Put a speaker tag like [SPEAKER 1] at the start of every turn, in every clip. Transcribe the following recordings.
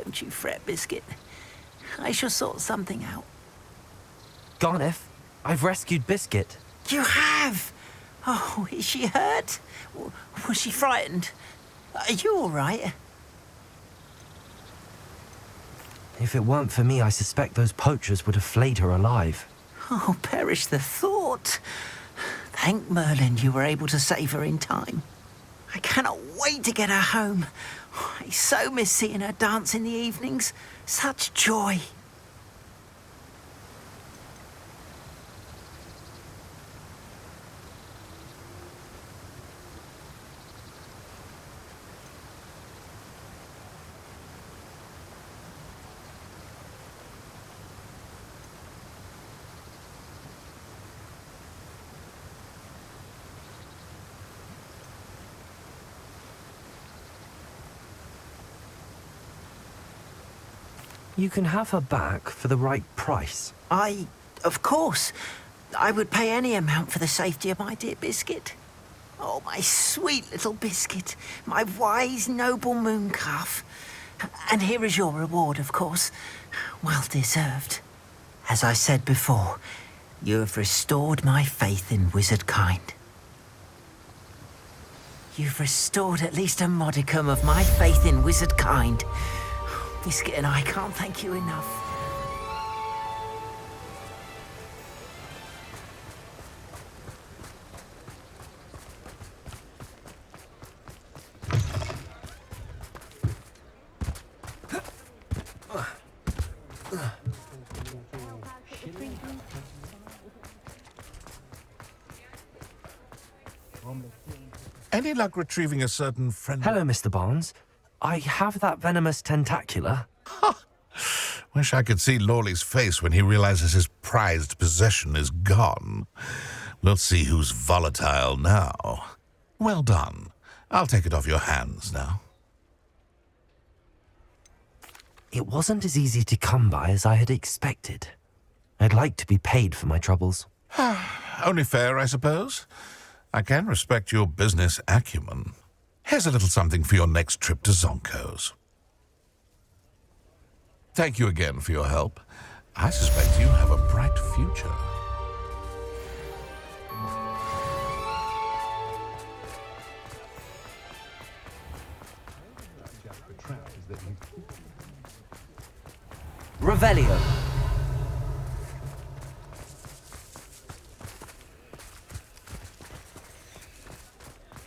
[SPEAKER 1] Don't you fret, Biscuit. I shall sort something out.
[SPEAKER 2] Garneth, I've rescued Biscuit.
[SPEAKER 1] You have? Oh, is she hurt? Was she frightened? Are you all right?
[SPEAKER 2] If it weren't for me, I suspect those poachers would have flayed her alive.
[SPEAKER 1] Oh, perish the thought. Thank Merlin you were able to save her in time. I cannot wait to get her home. I so miss seeing her dance in the evenings. Such joy.
[SPEAKER 2] You can have her back for the right price.
[SPEAKER 1] Of course, I would pay any amount for the safety of my dear Biscuit. Oh, my sweet little Biscuit, my wise, noble moon calf. And here is your reward, of course. Well deserved. As I said before, you have restored my faith in wizard kind. You've restored at least a modicum of my faith in wizard kind. Biscuit and I can't thank you enough.
[SPEAKER 3] Any luck retrieving a certain friend?
[SPEAKER 2] Hello, Mr. Barnes. I have that venomous tentacular.
[SPEAKER 3] Wish I could see Lawley's face when he realizes his prized possession is gone. We'll see who's volatile now. Well done. I'll take it off your hands now.
[SPEAKER 2] It wasn't as easy to come by as I had expected. I'd like to be paid for my troubles.
[SPEAKER 3] Only fair, I suppose. I can respect your business acumen. Here's a little something for your next trip to Zonko's. Thank you again for your help. I suspect you have a bright future.
[SPEAKER 2] Revelio.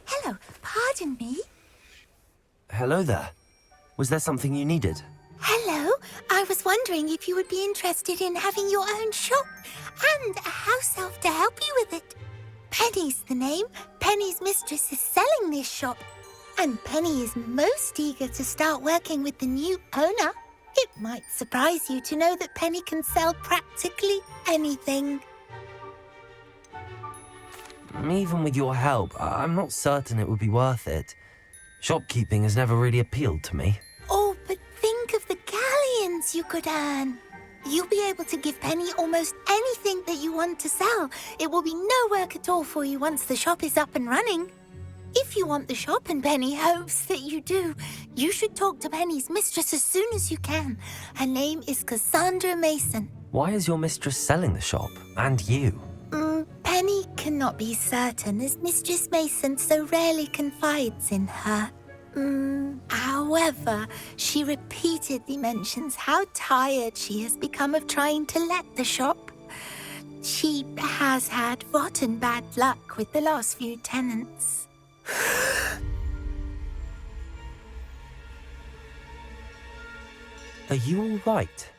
[SPEAKER 4] Hello, pardon me.
[SPEAKER 2] Hello there. Was there something you needed?
[SPEAKER 4] Hello, I was wondering if you would be interested in having your own shop and a house elf to help you with it. Penny's the name. Penny's mistress is selling this shop, and Penny is most eager to start working with the new owner. It might surprise you to know that Penny can sell practically anything.
[SPEAKER 2] Even with your help, I'm not certain it would be worth it. Shopkeeping has never really appealed to me.
[SPEAKER 4] Oh, but think of the galleons you could earn. You'll be able to give Penny almost anything that you want to sell. It will be no work at all for you once the shop is up and running. If you want the shop and Penny hopes that you do, you should talk to Penny's mistress as soon as you can. Her name is Cassandra Mason.
[SPEAKER 2] Why is your mistress selling the shop? And you?
[SPEAKER 4] Penny cannot be certain, as Mistress Mason so rarely confides in her. However, she repeatedly mentions how tired she has become of trying to let the shop. She has had rotten bad luck with the last few tenants.
[SPEAKER 2] Are you all right?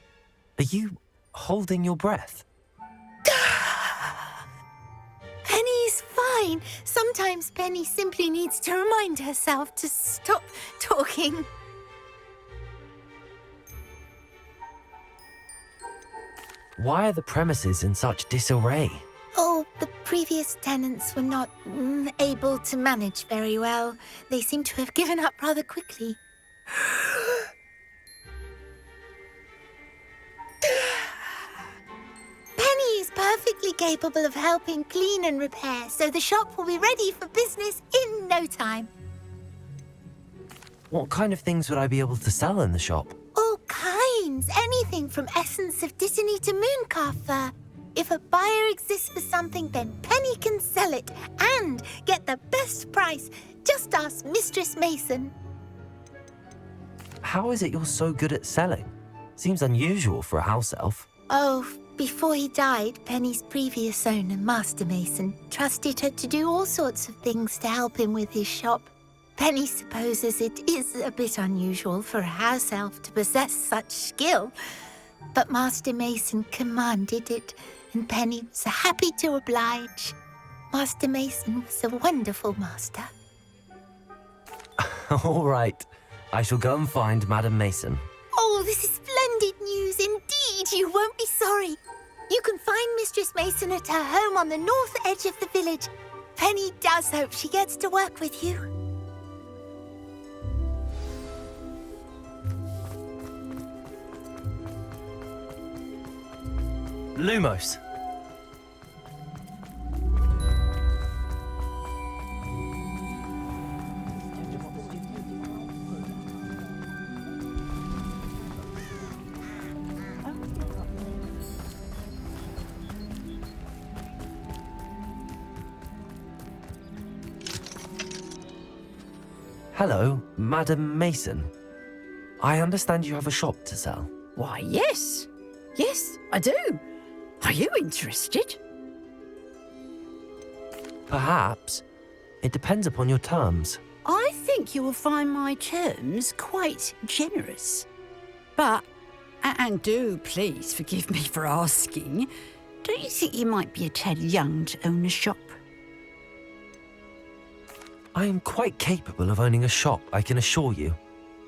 [SPEAKER 2] Are you holding your breath?
[SPEAKER 4] Penny's fine. Sometimes Penny simply needs to remind herself to stop talking.
[SPEAKER 2] Why are the premises in such disarray?
[SPEAKER 4] Oh, the previous tenants were not able to manage very well. They seem to have given up rather quickly. Penny is perfectly capable of helping clean and repair, so the shop will be ready for business in no time.
[SPEAKER 2] What kind of things would I be able to sell in the shop?
[SPEAKER 4] All means anything from essence of Disney to mooncalf fur. If a buyer exists for something, then Penny can sell it and get the best price. Just ask Mistress Mason.
[SPEAKER 2] How is it you're so good at selling? Seems unusual for a house elf.
[SPEAKER 4] Oh, before he died, Penny's previous owner, Master Mason, trusted her to do all sorts of things to help him with his shop. Penny supposes it is a bit unusual for a house elf to possess such skill, but Master Mason commanded it, and Penny was happy to oblige. Master Mason was a wonderful master.
[SPEAKER 2] All right. I shall go and find Madam Mason.
[SPEAKER 4] Oh, this is splendid news indeed. You won't be sorry. You can find Mistress Mason at her home on the north edge of the village. Penny does hope she gets to work with you.
[SPEAKER 2] Lumos. Hello, Madam Mason. I understand you have a shop to sell.
[SPEAKER 5] Why, yes. Yes, I do. Are you interested?
[SPEAKER 2] Perhaps. It depends upon your terms.
[SPEAKER 5] I think you will find my terms quite generous. But, and do please forgive me for asking, don't you think you might be a tad young to own a shop?
[SPEAKER 2] I am quite capable of owning a shop, I can assure you.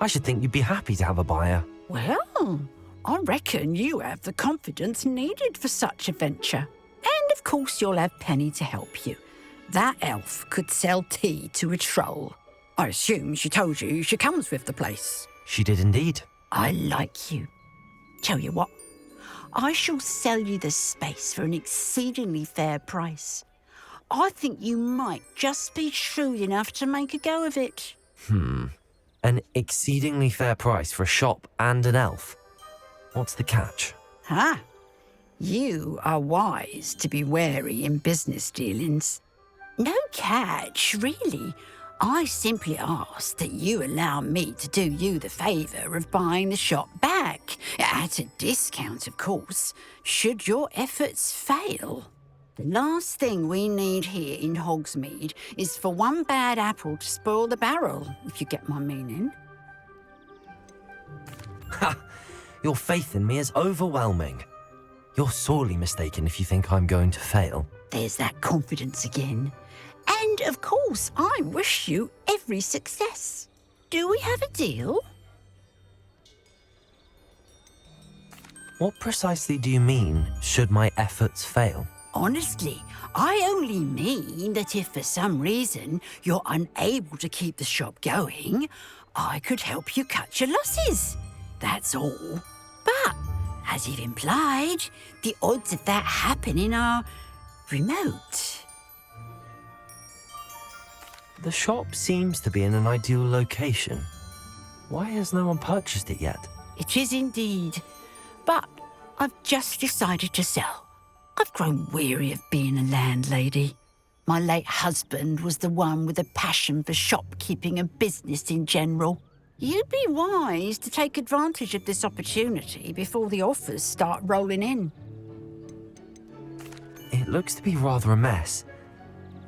[SPEAKER 2] I should think you'd be happy to have a buyer.
[SPEAKER 5] Well, I reckon you have the confidence needed for such a venture. And of course you'll have Penny to help you. That elf could sell tea to a troll. I assume she told you she comes with the place.
[SPEAKER 2] She did indeed.
[SPEAKER 5] I like you. Tell you what, I shall sell you the space for an exceedingly fair price. I think you might just be shrewd enough to make a go of it.
[SPEAKER 2] An exceedingly fair price for a shop and an elf. What's the catch?
[SPEAKER 5] Ah, you are wise to be wary in business dealings. No catch, really. I simply ask that you allow me to do you the favour of buying the shop back, at a discount, of course, should your efforts fail. The last thing we need here in Hogsmeade is for one bad apple to spoil the barrel, if you get my meaning.
[SPEAKER 2] Ha! Your faith in me is overwhelming. You're sorely mistaken if you think I'm going to fail.
[SPEAKER 5] There's that confidence again. And, of course, I wish you every success. Do we have a deal?
[SPEAKER 2] What precisely do you mean, should my efforts fail?
[SPEAKER 5] Honestly, I only mean that if for some reason you're unable to keep the shop going, I could help you cut your losses. That's all. But, as you've implied, the odds of that happening are remote.
[SPEAKER 2] The shop seems to be in an ideal location. Why has no one purchased it yet?
[SPEAKER 5] It is indeed. But I've just decided to sell. I've grown weary of being a landlady. My late husband was the one with a passion for shopkeeping and business in general. You'd be wise to take advantage of this opportunity before the offers start rolling in.
[SPEAKER 2] It looks to be rather a mess.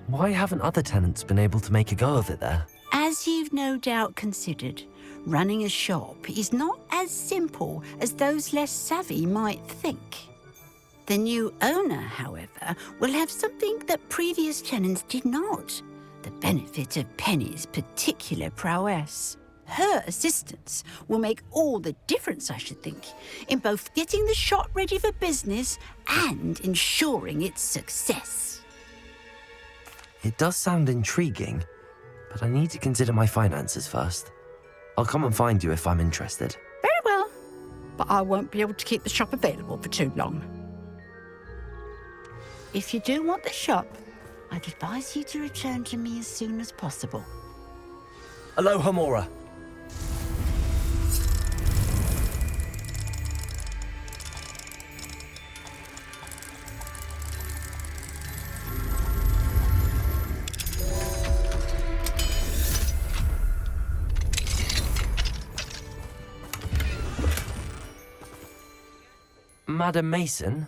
[SPEAKER 2] Why haven't other tenants been able to make a go of it there?
[SPEAKER 5] As you've no doubt considered, running a shop is not as simple as those less savvy might think. The new owner, however, will have something that previous tenants did not, the benefit of Penny's particular prowess. Her assistance will make all the difference, I should think, in both getting the shop ready for business and ensuring its success.
[SPEAKER 2] It does sound intriguing, but I need to consider my finances first. I'll come and find you if I'm interested.
[SPEAKER 5] Very well, but I won't be able to keep the shop available for too long. If you do want the shop, I'd advise you to return to me as soon as possible.
[SPEAKER 2] Aloha, Mora. Madam Mason,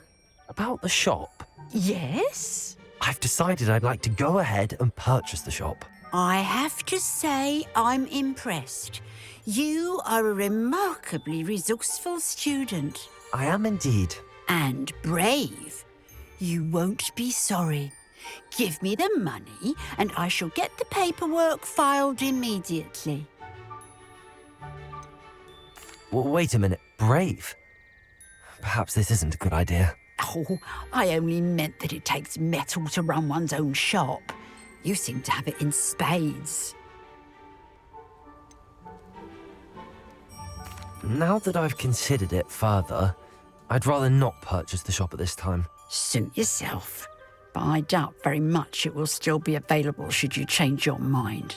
[SPEAKER 2] about the shop.
[SPEAKER 5] Yes?
[SPEAKER 2] I've decided I'd like to go ahead and purchase the shop.
[SPEAKER 5] I have to say I'm impressed. You are a remarkably resourceful student.
[SPEAKER 2] I am indeed.
[SPEAKER 5] And brave. You won't be sorry. Give me the money and I shall get the paperwork filed immediately.
[SPEAKER 2] Wait a minute, brave? Perhaps this isn't a good idea.
[SPEAKER 5] Oh, I only meant that it takes metal to run one's own shop. You seem to have it in spades.
[SPEAKER 2] Now that I've considered it further, I'd rather not purchase the shop at this time.
[SPEAKER 5] Suit yourself. But I doubt very much it will still be available should you change your mind.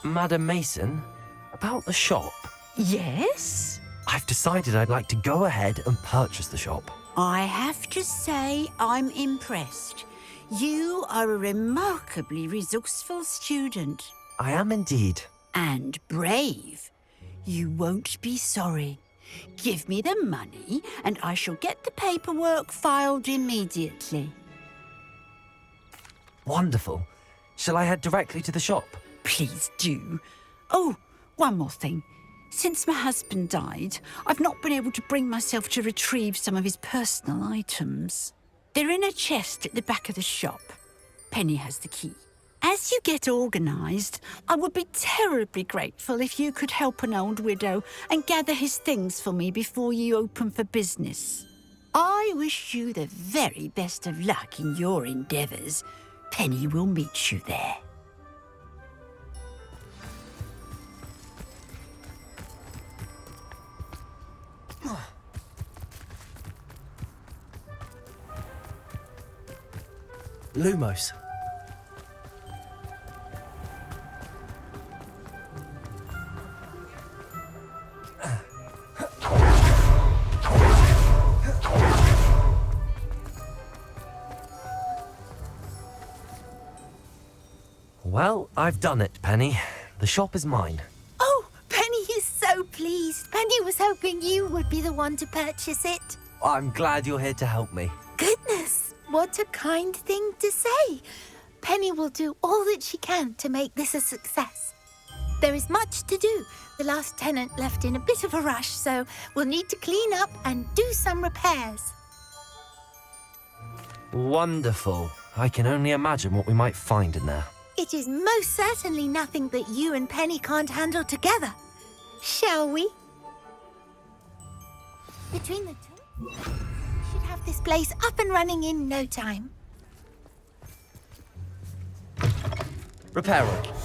[SPEAKER 2] Madam Mason, about the shop.
[SPEAKER 5] Yes?
[SPEAKER 2] I've decided I'd like to go ahead and purchase the shop.
[SPEAKER 5] I have to say I'm impressed. You are a remarkably resourceful student.
[SPEAKER 2] I am indeed.
[SPEAKER 5] And brave. You won't be sorry. Give me the money and I shall get the paperwork filed immediately.
[SPEAKER 2] Wonderful. Shall I head directly to the shop?
[SPEAKER 5] Please do. Oh, one more thing. Since my husband died, I've not been able to bring myself to retrieve some of his personal items. They're in a chest at the back of the shop. Penny has the key. As you get organised, I would be terribly grateful if you could help an old widow and gather his things for me before you open for business. I wish you the very best of luck in your endeavours. Penny will meet you there.
[SPEAKER 2] Lumos. Well, I've done it, Penny. The shop is mine.
[SPEAKER 4] Oh, Penny is so pleased. Penny was hoping you would be the one to purchase it.
[SPEAKER 2] I'm glad you're here to help me.
[SPEAKER 4] Goodness, what a kind thing to say. Penny will do all that she can to make this a success. There is much to do. The last tenant left in a bit of a rush, so we'll need to clean up and do some repairs.
[SPEAKER 2] Wonderful. I can only imagine what we might find in there.
[SPEAKER 4] It is most certainly nothing that you and Penny can't handle together. Shall we? Between the two, we should have this place up and running in no time.
[SPEAKER 2] Repairer.
[SPEAKER 4] Penny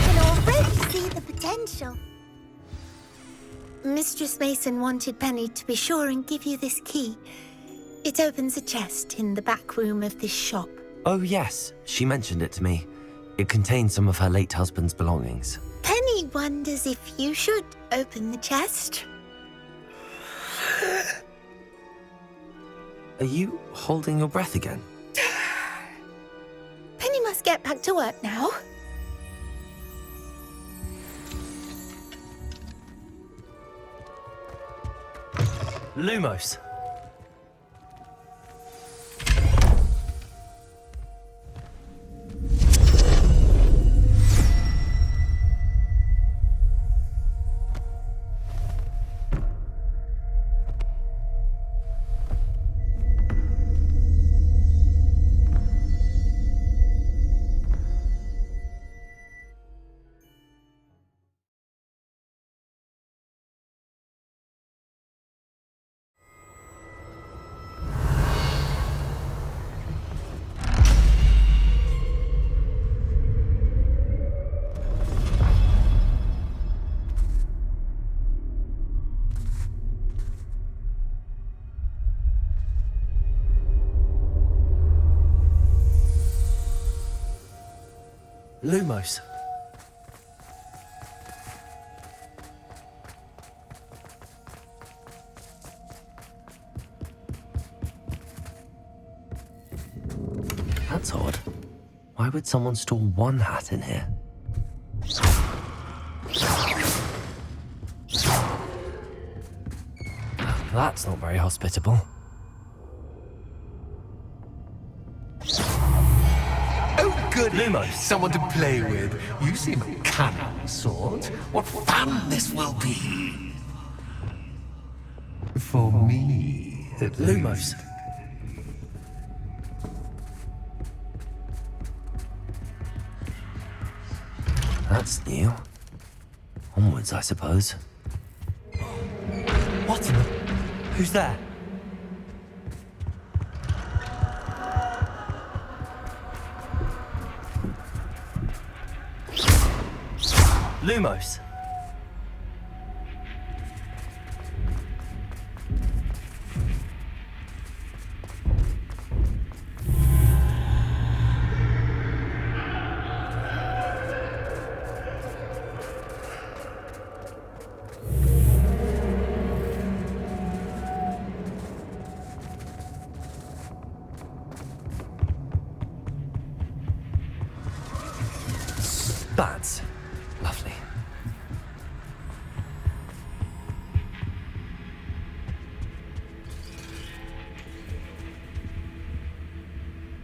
[SPEAKER 4] can already see the potential. Mistress Mason wanted Penny to be sure and give you this key. It opens a chest in the back room of this shop.
[SPEAKER 2] Oh, yes. She mentioned it to me. It contains some of her late husband's belongings.
[SPEAKER 4] Penny wonders if you should open the chest.
[SPEAKER 2] Are you holding your breath again?
[SPEAKER 4] Penny must get back to work now.
[SPEAKER 2] Lumos. Lumos. That's odd. Why would someone store one hat in here? That's not very hospitable.
[SPEAKER 6] Oh, good.
[SPEAKER 2] Lumos.
[SPEAKER 6] Someone to play with. You seem a cunning sort. What fun this will be. For me, at
[SPEAKER 2] Lumos.
[SPEAKER 6] least.
[SPEAKER 2] That's new. Onwards, I suppose. What in the... Who's there? Lumos. Bats. Lovely.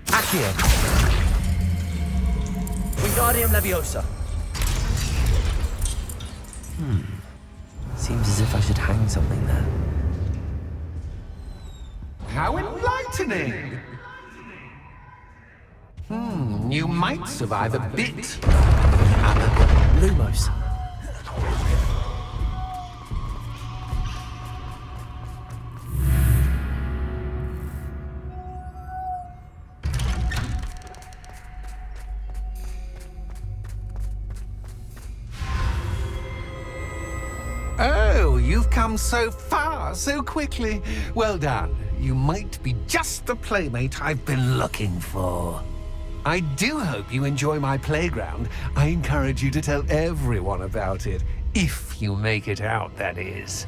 [SPEAKER 2] Accio. Wingardium Leviosa. Seems as if I should hang something there.
[SPEAKER 6] How enlightening! You might survive a bit.
[SPEAKER 2] Lumos.
[SPEAKER 6] Oh, you've come so far, so quickly. Well done. You might be just the playmate I've been looking for. I do hope you enjoy my playground. I encourage you to tell everyone about it. If you make it out, that is.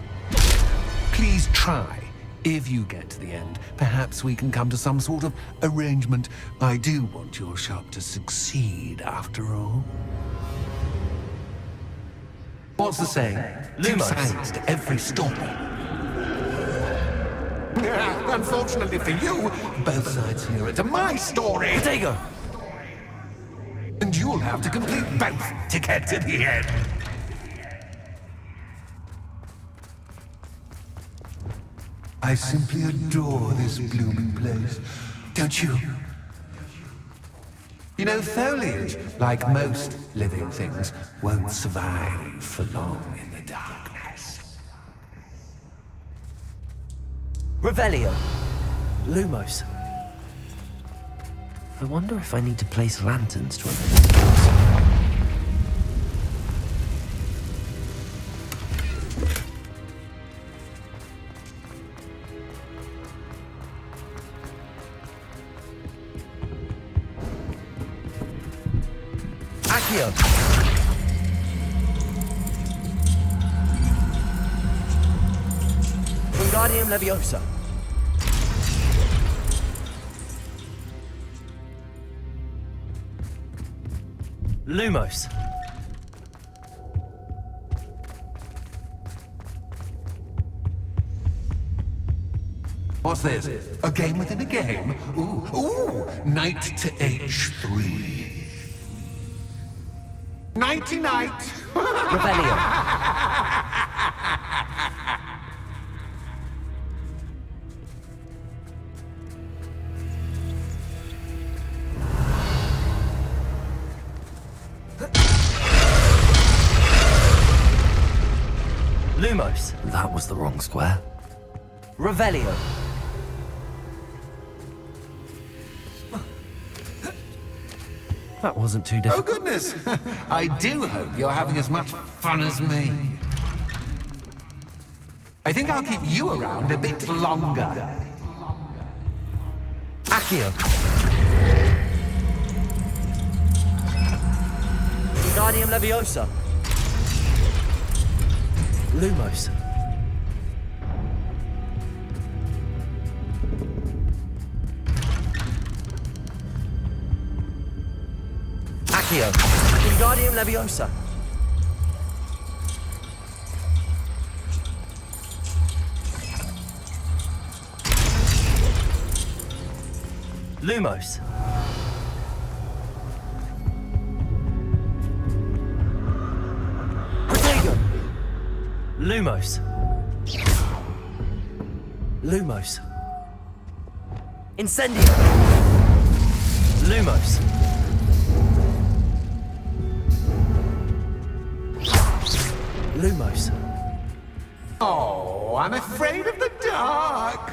[SPEAKER 6] Please try. If you get to the end, perhaps we can come to some sort of arrangement. I do want your shop to succeed, after all. What's the saying? Two
[SPEAKER 2] Lumos.
[SPEAKER 6] sides to every story. Unfortunately for you, both sides here are to my story.
[SPEAKER 2] Protego.
[SPEAKER 6] And you'll have to complete both to get to the end. I simply adore this blooming place. Don't you? You know, foliage, like most living things, won't survive for long in the darkness.
[SPEAKER 2] Revelio. Lumos. I wonder if I need to place lanterns to Accio. Wingardium Leviosa. Lumos.
[SPEAKER 6] What's this? A game within a game? Ooh, knight to H3. Nighty-night.
[SPEAKER 2] Revelio. Lumos. That was the wrong square. Revelio. That wasn't too
[SPEAKER 6] Oh,
[SPEAKER 2] difficult.
[SPEAKER 6] goodness. I do hope you're having as much fun as me. I think I'll keep you around a bit longer.
[SPEAKER 2] Accio. Wingardium Leviosa. Lumos. Accio. Wingardium Leviosa. Lumos. Protego. Lumos. Lumos. Incendio. Lumos. Lumos.
[SPEAKER 6] Oh, I'm afraid of the dark.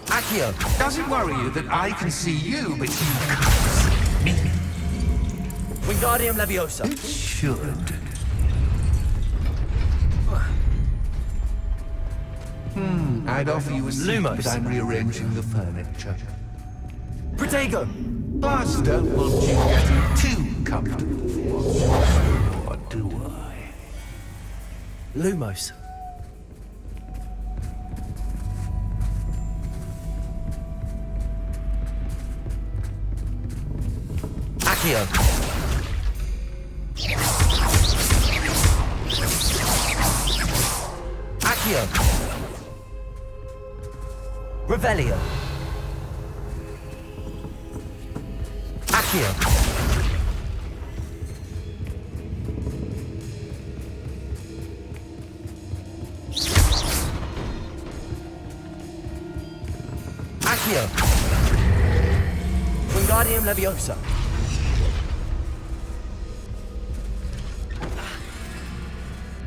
[SPEAKER 2] Accio.
[SPEAKER 6] Does it worry you that I can see you, but you can't see me?
[SPEAKER 2] Wingardium Leviosa.
[SPEAKER 6] It should. I'd offer you a seat,
[SPEAKER 2] Lumos.
[SPEAKER 6] but I'm rearranging the furniture.
[SPEAKER 2] Protego.
[SPEAKER 6] Plus, don't want you getting too comfortable. Or do I?
[SPEAKER 2] Lumos. Accio. Accio. Revelio. Accio. Accio. Wingardium Leviosa.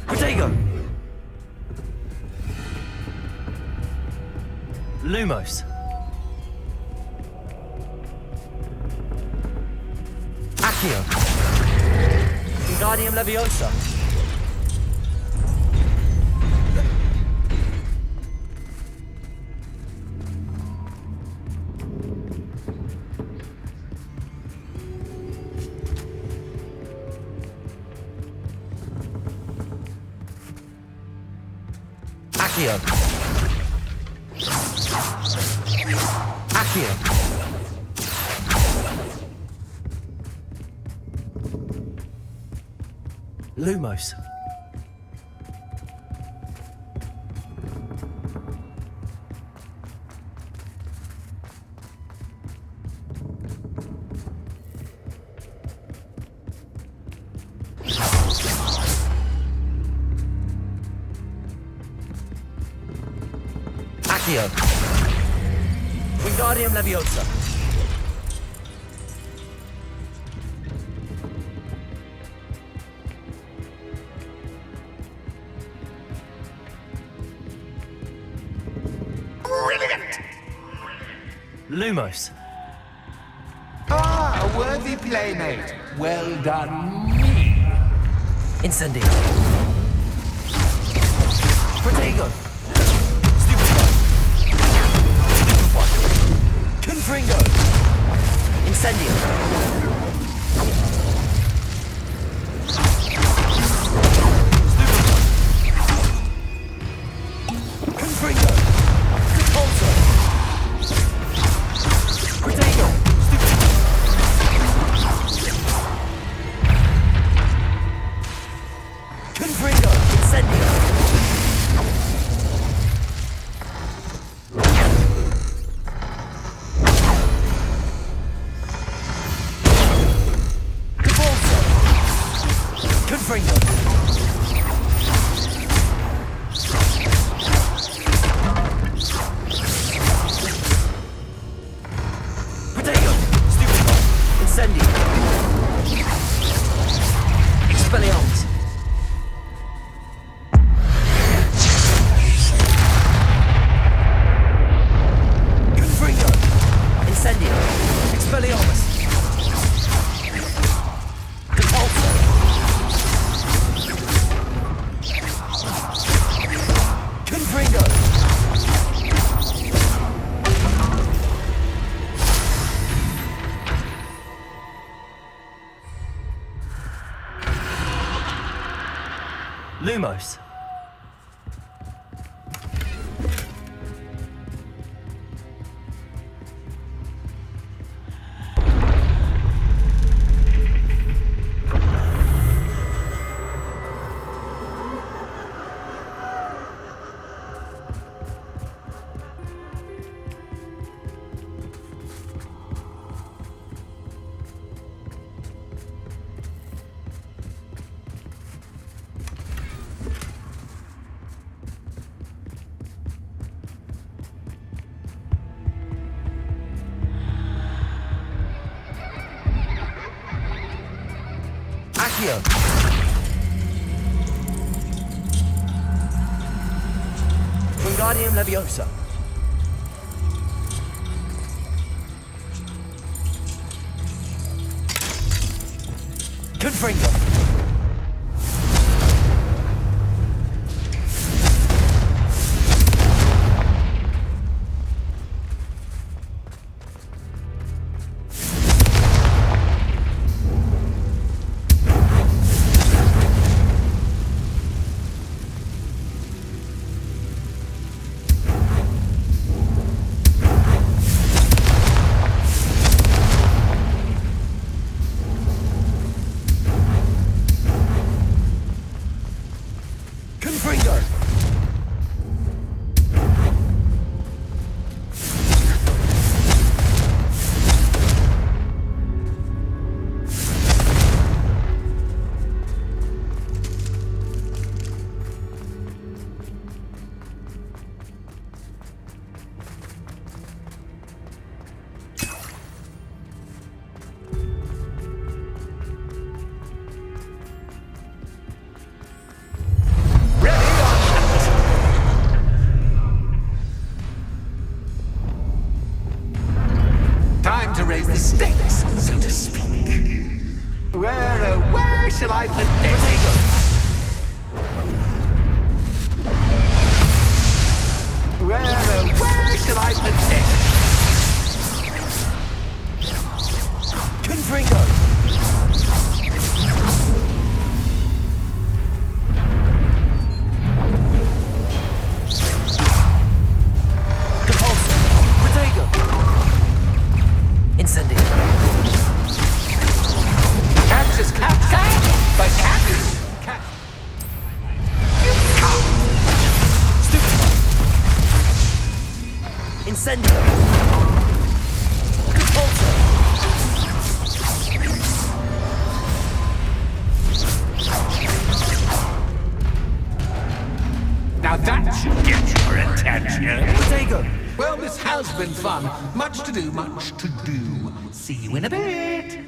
[SPEAKER 2] Protego. Lumos. Accio. Wingardium Leviosa. Accio. Accio. Lumos. Accio. Wingardium Leviosa.
[SPEAKER 6] Brilliant!
[SPEAKER 2] Lumos.
[SPEAKER 6] Ah, a worthy playmate. Well done, me.
[SPEAKER 2] Incendio. Protego. Stupefy. Confringo. Incendio. Stupefy. Confringo. Repulsor. Protego. Stupefy. Confringo. Incendio. Lumos. Accio. Wingardium Leviosa. Confringo. Confringo.
[SPEAKER 6] Time to raise the stakes, so to speak. Where shall I put this? Where shall I put this?
[SPEAKER 2] Confringo. Compulsion. Protego. Incendio.
[SPEAKER 6] Catch is captured, but catch. You can't.
[SPEAKER 2] Incendio. Compulsion.
[SPEAKER 6] Now that should get your attention.
[SPEAKER 2] Protego.
[SPEAKER 6] Well, this has been fun. Much to do, much to do. See you in a bit.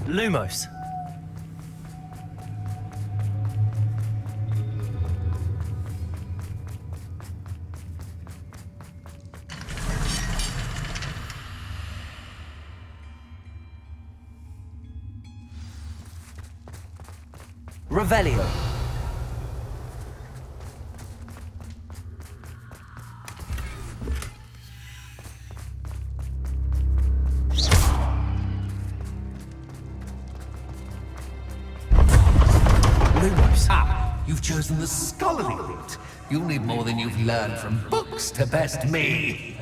[SPEAKER 2] Lumos. Revelio. Lumos.
[SPEAKER 6] Ah, you've chosen the scholarly route. You'll need more than you've learned from books to best me.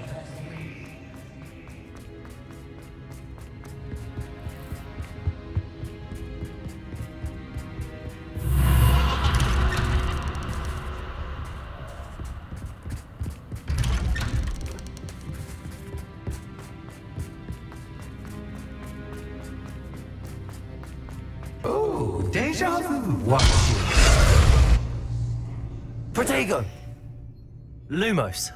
[SPEAKER 6] Oh, deja vu. Watch it.
[SPEAKER 2] Protego. Lumos.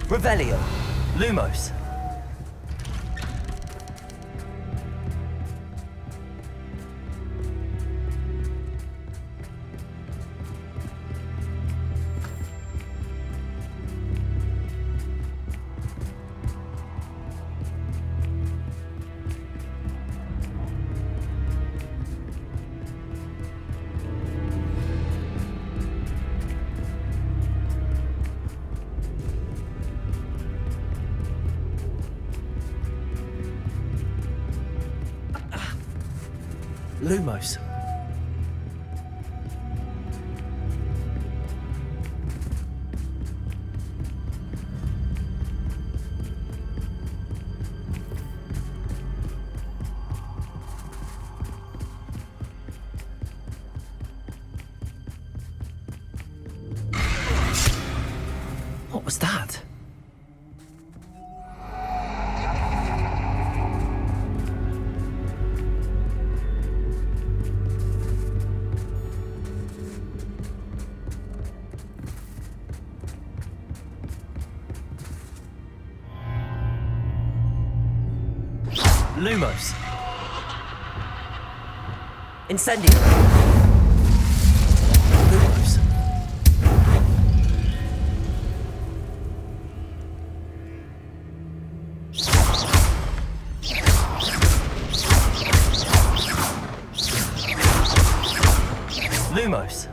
[SPEAKER 2] Revelio. Lumos. Lumos. What was that? Lumos. Incendio. Lumos. Lumos.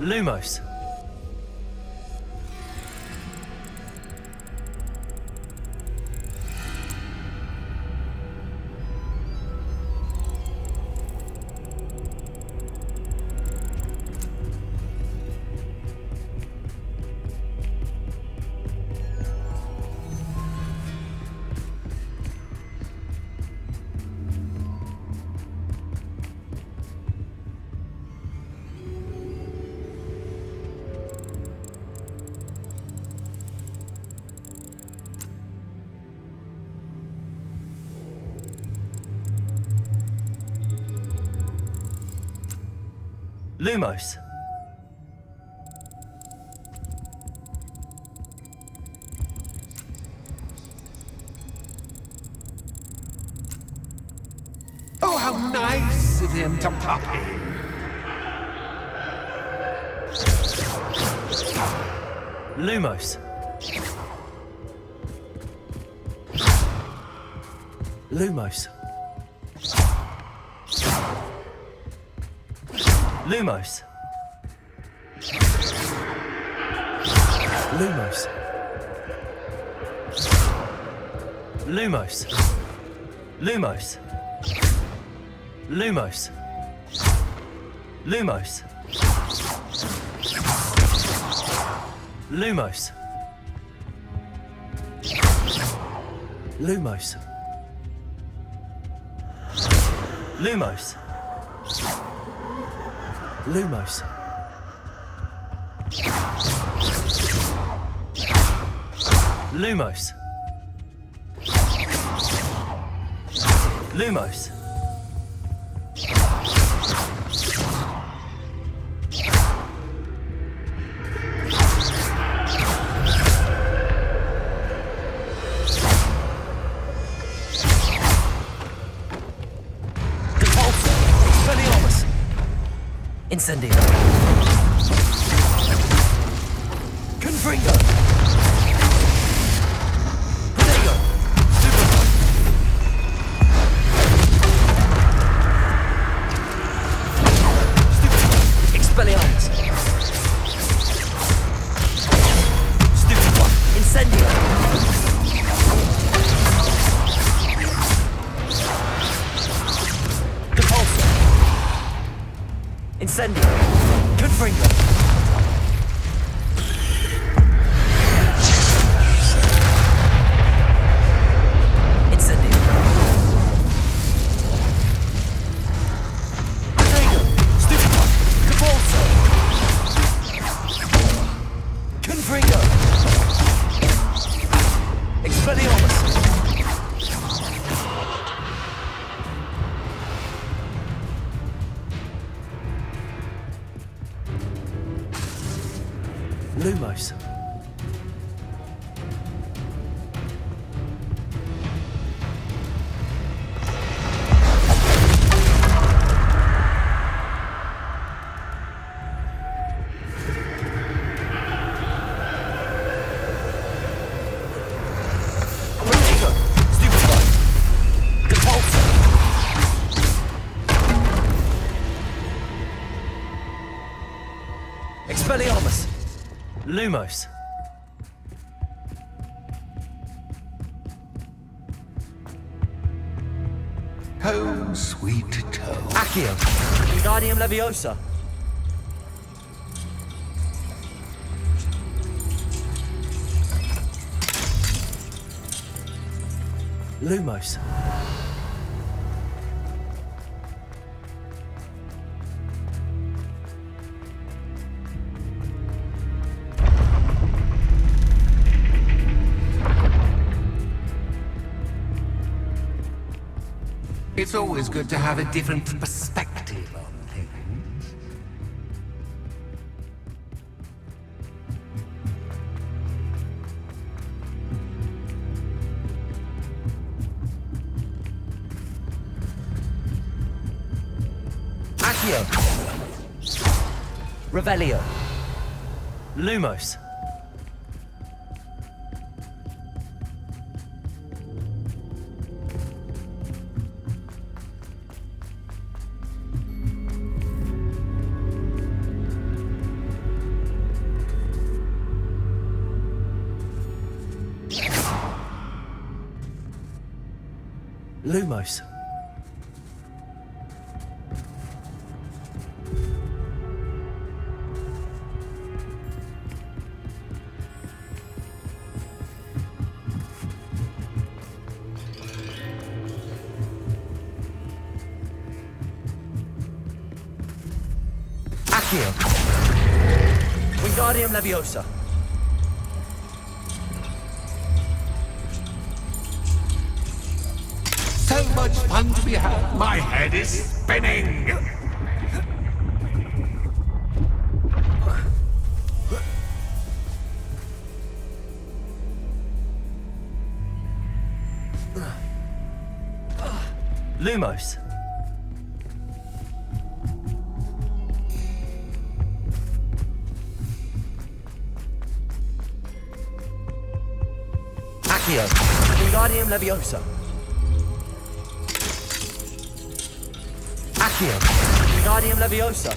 [SPEAKER 2] Lumos. Lumos.
[SPEAKER 6] Oh, how nice of him to pop in.
[SPEAKER 2] Lumos. Lumos. Lumos. Lumos. Lumos. Lumos. Lumos. Lumos. Lumos. Lumos. Lumos. Lumos. Lumos. Lumos. Incendio. Confringo. Protego. Super. Stupid. Expelliarmus. Stupid one. Incendio. Repulsor. Incendio. Confringo. Incendio. Protego. Stupid one. Repulsor. Confringo. Lumos. Expelliarmus! Lumos!
[SPEAKER 6] Home, sweet home.
[SPEAKER 2] Accio! Wingardium Leviosa! Lumos!
[SPEAKER 6] It's always good to have a different perspective on things.
[SPEAKER 2] Accio! Revelio! Lumos! Lumos. Accio. Wingardium Leviosa.
[SPEAKER 6] So much fun to be had. My head is spinning.
[SPEAKER 2] Lumos. Accio. Wingardium Leviosa. Accio. Wingardium Leviosa.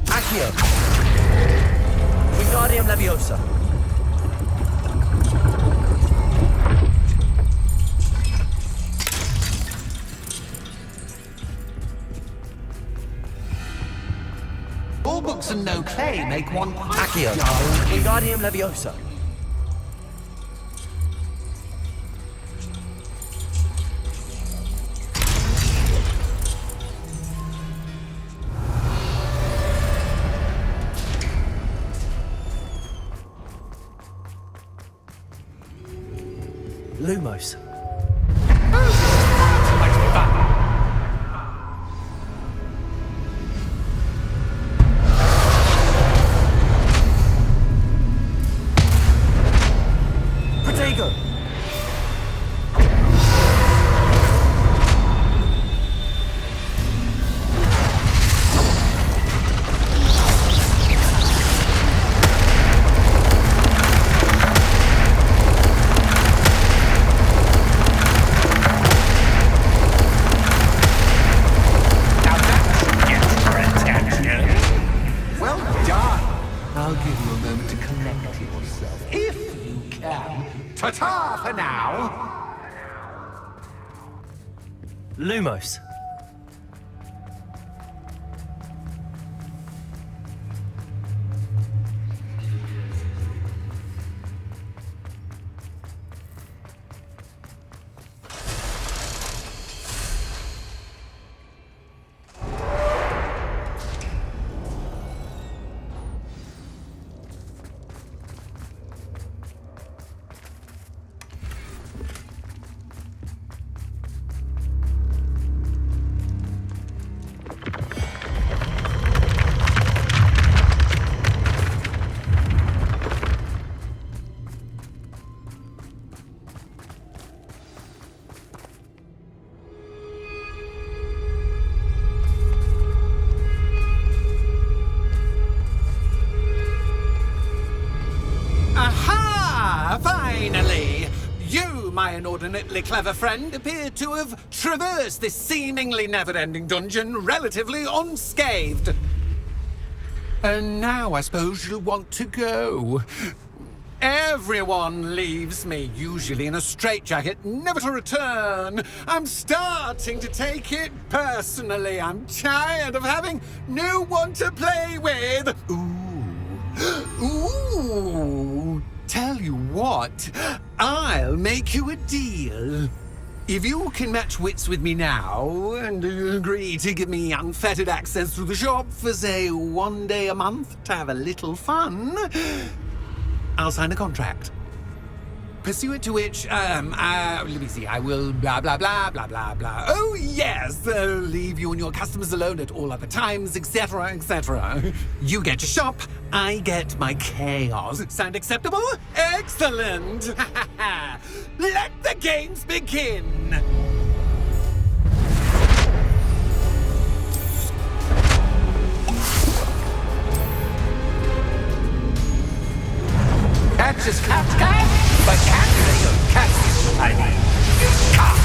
[SPEAKER 2] Accio. Wingardium Leviosa.
[SPEAKER 6] All books and no clay make one quite
[SPEAKER 2] Accio. Wingardium Leviosa. Lumos. Protego.
[SPEAKER 6] Well done. I'll give you a moment to collect yourself, if you can. Ta-ta for now.
[SPEAKER 2] Lumos.
[SPEAKER 6] my inordinately clever friend, appear to have traversed this seemingly never-ending dungeon relatively unscathed. And now I suppose you'll want to go. Everyone leaves me, usually in a straitjacket, never to return. I'm starting to take it personally. I'm tired of having no one to play with. Ooh. Tell you what, I'll make you a deal. If you can match wits with me now and agree to give me unfettered access to the shop for, say, 1 day a month to have a little fun, I'll sign a contract. Pursuant to which, let me see, I will blah, blah, blah, blah, blah, blah. Oh, yes, leave you and your customers alone at all other times, etc., etc. You get your shop, I get my chaos. Sound acceptable? Excellent! Let the games begin!
[SPEAKER 7] Catch is cat, but cat is cat. I mean, cat.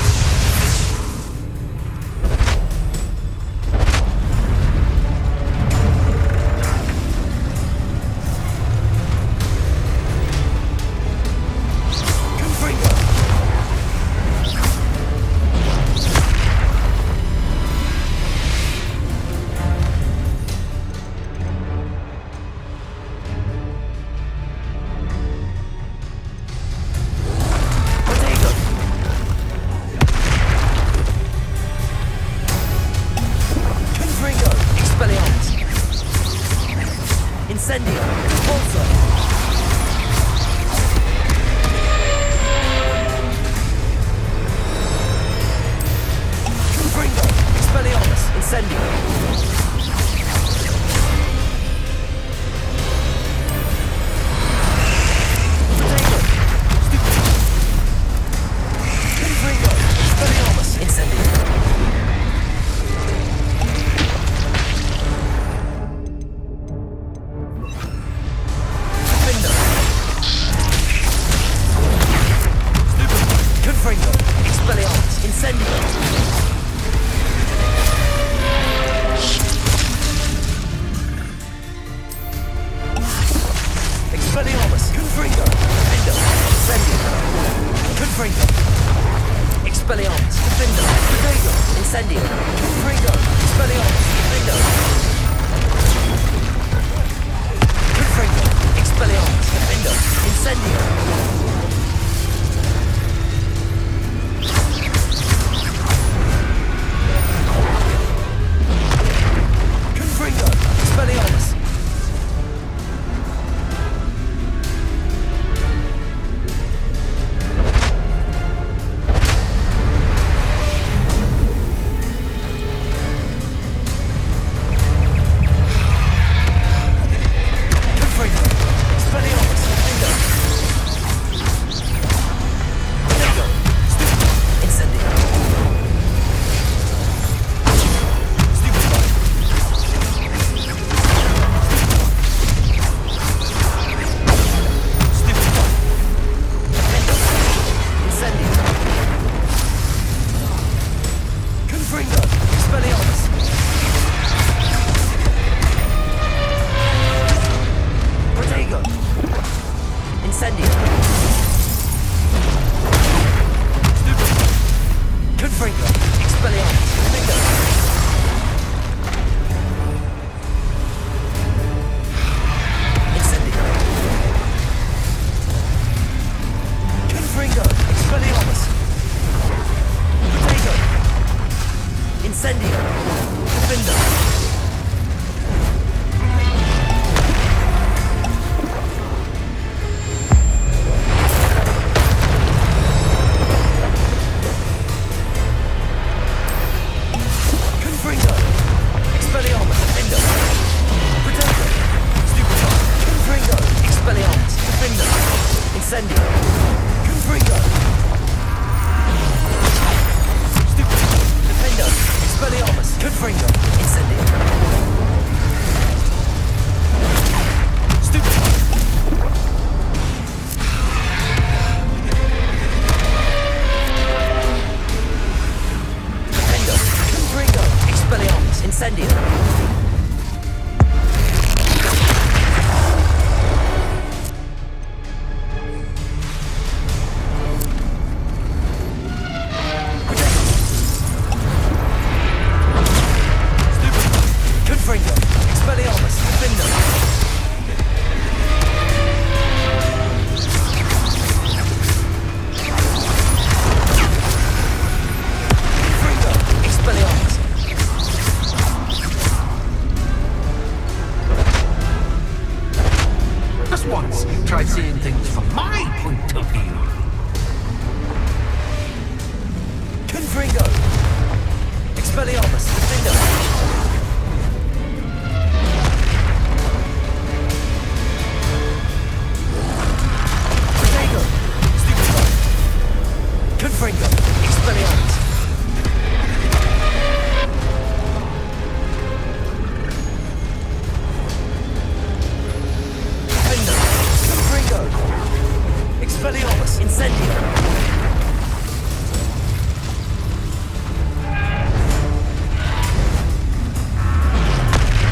[SPEAKER 2] Incendio!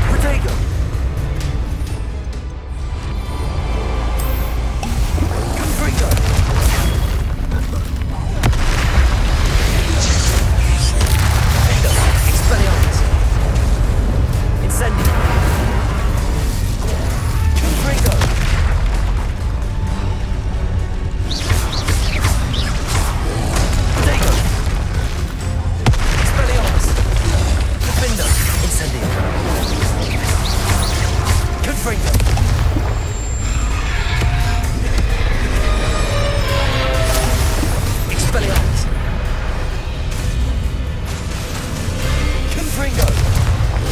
[SPEAKER 2] Protego! Confringo! Protego! Expelliarmus! Incendio! Confringo! Protego! Expelliarmus! Defender! Incendio! Confringo! Expelliarmus! Confringo!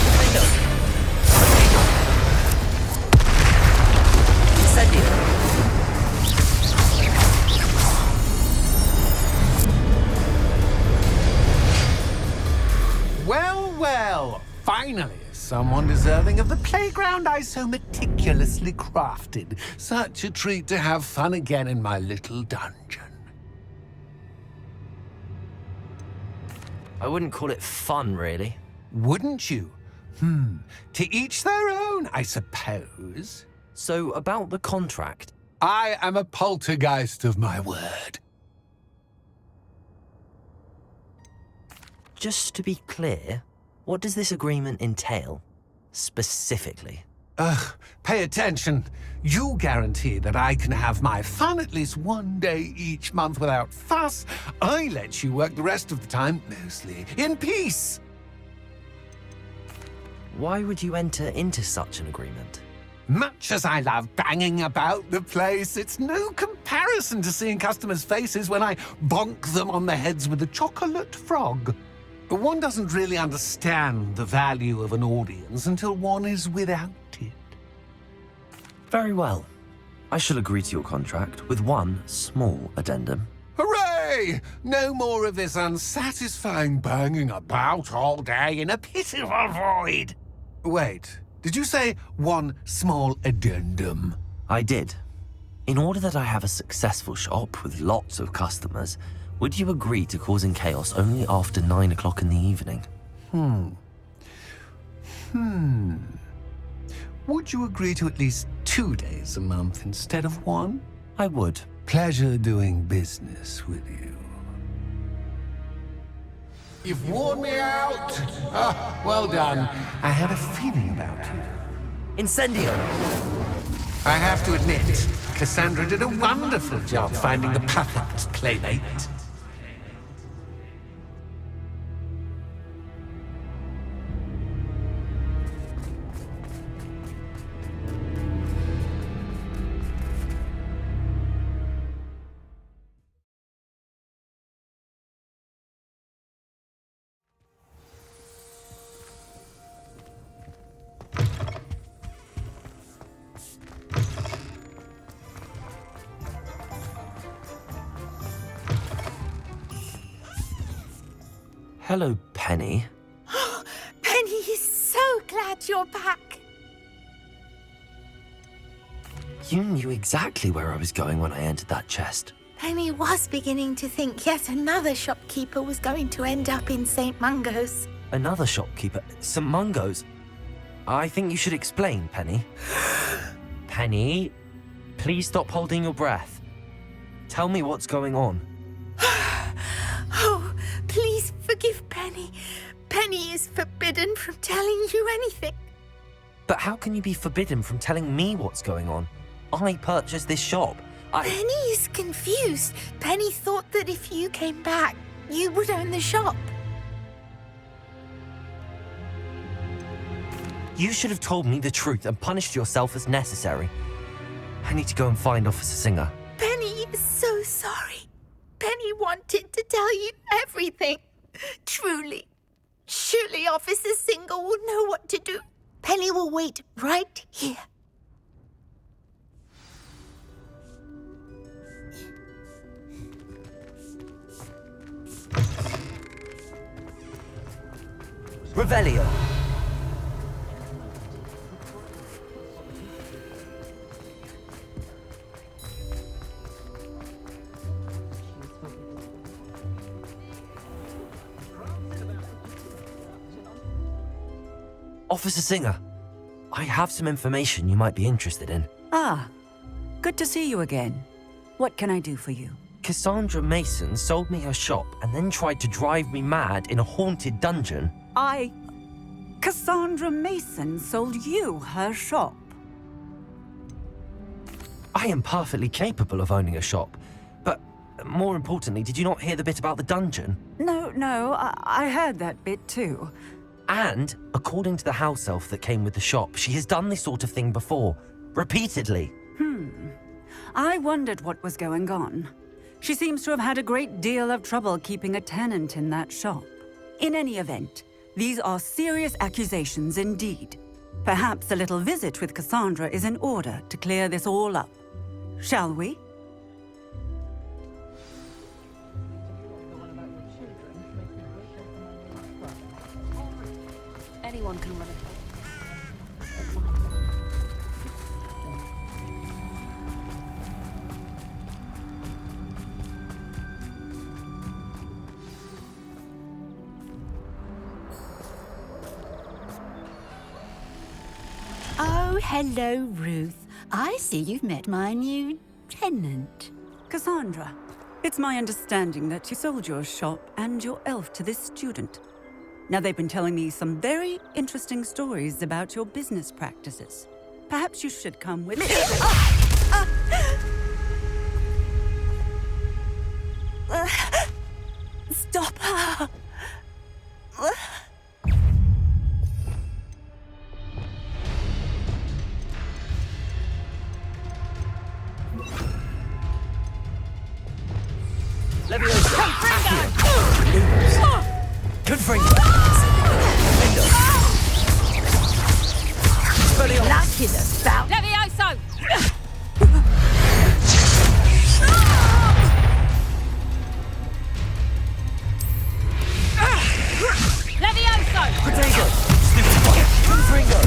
[SPEAKER 2] Defender! Incendio!
[SPEAKER 6] Well, well. Finally, someone deserving of the playground I so meticulously crafted. Such a treat to have fun again in my little dungeon.
[SPEAKER 2] I wouldn't call it fun, really.
[SPEAKER 6] Wouldn't you? To each their own, I suppose.
[SPEAKER 2] So, about the contract.
[SPEAKER 6] I am a poltergeist of my word.
[SPEAKER 2] Just to be clear, what does this agreement entail? Specifically.
[SPEAKER 6] Pay attention. You guarantee that I can have my fun at least one day each month without fuss. I let you work the rest of the time, mostly in peace.
[SPEAKER 2] Why would you enter into such an agreement?
[SPEAKER 6] Much as I love banging about the place, it's no comparison to seeing customers' faces when I bonk them on the heads with a chocolate frog. One doesn't really understand the value of an audience until one is without it.
[SPEAKER 2] Very well. I shall agree to your contract with one small addendum.
[SPEAKER 6] Hooray! No more of this unsatisfying banging about all day in a pitiful void. Wait, did you say one small addendum?
[SPEAKER 2] I did. In order that I have a successful shop with lots of customers, would you agree to causing chaos only after 9 o'clock in the evening?
[SPEAKER 6] Would you agree to at least 2 days a month instead of one?
[SPEAKER 2] I would.
[SPEAKER 6] Pleasure doing business with you. You've worn me out. Well done. I had a feeling about you.
[SPEAKER 2] Incendio!
[SPEAKER 6] I have to admit, Cassandra did a wonderful job finding the perfect playmate.
[SPEAKER 2] Hello, Penny.
[SPEAKER 4] Penny is so glad you're back.
[SPEAKER 2] You knew exactly where I was going when I entered that chest.
[SPEAKER 4] Penny was beginning to think yet another shopkeeper was going to end up in St. Mungo's.
[SPEAKER 2] Another shopkeeper, St. Mungo's. I think you should explain, Penny. Penny, please stop holding your breath. Tell me what's going on.
[SPEAKER 4] Oh, please forgive Penny. Penny is forbidden from telling you anything.
[SPEAKER 2] But how can you be forbidden from telling me what's going on? I purchased this shop.
[SPEAKER 4] Penny is confused. Penny thought that if you came back, you would own the shop.
[SPEAKER 2] You should have told me the truth and punished yourself as necessary. I need to go and find Officer Singer.
[SPEAKER 4] Penny is so sorry. Penny wanted to tell you everything. Truly. Surely Officer Singer will know what to do. Penny will wait right here.
[SPEAKER 2] Revelio. Officer Singer, I have some information you might be interested in.
[SPEAKER 8] Ah, good to see you again. What can I do for you?
[SPEAKER 2] Cassandra Mason sold me her shop and then tried to drive me mad in a haunted dungeon.
[SPEAKER 8] Cassandra Mason sold you her shop.
[SPEAKER 2] I am perfectly capable of owning a shop, but more importantly, did you not hear the bit about the dungeon?
[SPEAKER 8] No, I heard that bit too.
[SPEAKER 2] And, according to the house elf that came with the shop, she has done this sort of thing before, repeatedly.
[SPEAKER 8] I wondered what was going on. She seems to have had a great deal of trouble keeping a tenant in that shop. In any event, these are serious accusations indeed. Perhaps a little visit with Cassandra is in order to clear this all up. Shall we?
[SPEAKER 9] Anyone can run it.
[SPEAKER 5] Oh, hello, Ruth. I see you've met my new tenant.
[SPEAKER 8] Cassandra, it's my understanding that you sold your shop and your elf to this student. Now, they've been telling me some very interesting stories about your business practices. Perhaps you should come with me.
[SPEAKER 5] Stop her! Lucky the spout!
[SPEAKER 9] Levioso! Levioso!
[SPEAKER 2] Potato! Confringo!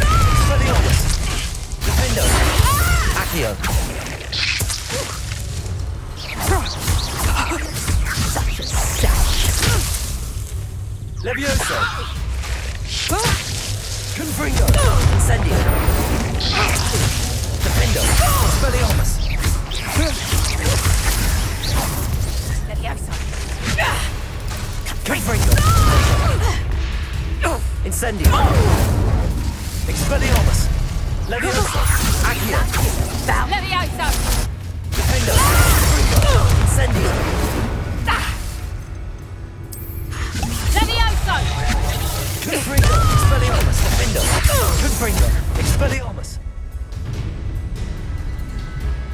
[SPEAKER 2] Expelliarmus! Defendo! Accio!
[SPEAKER 5] Such a sash!
[SPEAKER 2] Levioso! Confringo! Incendio! Defendo! Expelliarmus!
[SPEAKER 9] Levioso!
[SPEAKER 2] Confringo! Incendio! Expelliarmus! Levioso! Accio!
[SPEAKER 9] Levioso!
[SPEAKER 2] Defendo! Incendio!
[SPEAKER 9] Levioso!
[SPEAKER 2] Confringo! Expelliarmus! Defendo! Confringo! Expelliarmus!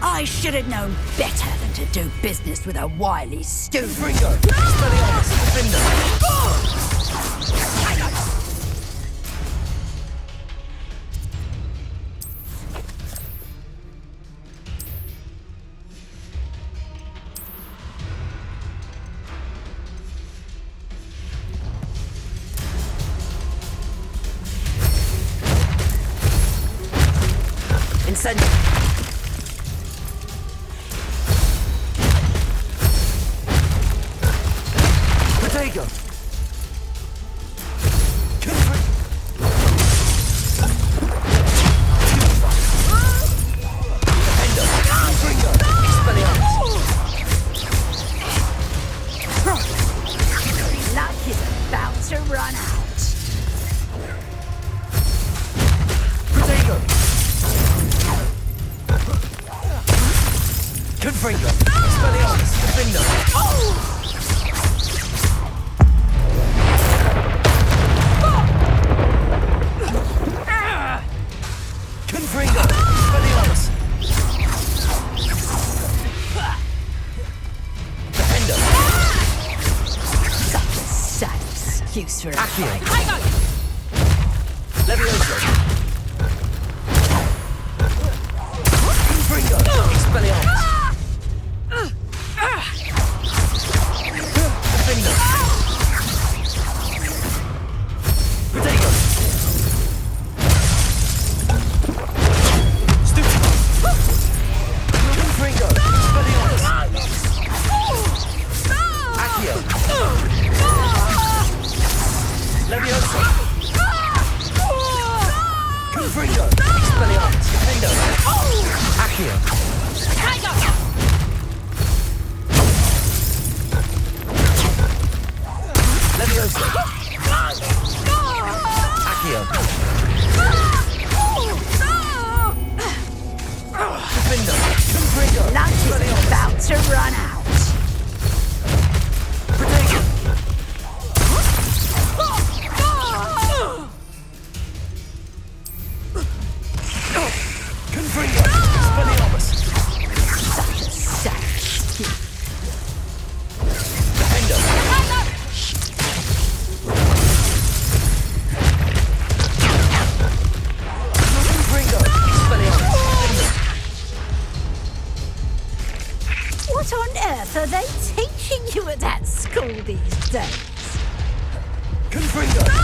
[SPEAKER 5] I should have known better than to do business with a wily student.
[SPEAKER 2] Confringo! Expelliarmus! Defendo! Incendio! Protego! Defendo! Confringo! Expelliarmus!
[SPEAKER 5] Luck is about to run out.
[SPEAKER 2] Protego! Confringo! Expelliarmus! Defendo! Confringo! Expelliarmus! Defendo!
[SPEAKER 5] Such a sad excuse for a
[SPEAKER 2] Accio!
[SPEAKER 9] Potato!
[SPEAKER 2] Levioso! Confringo! Expelliarmus! Defendo! Protego! Stupido! Confringo! Expelliarmus! Accio! Levioso!
[SPEAKER 5] are they teaching you at that school these days?
[SPEAKER 2] Confringo!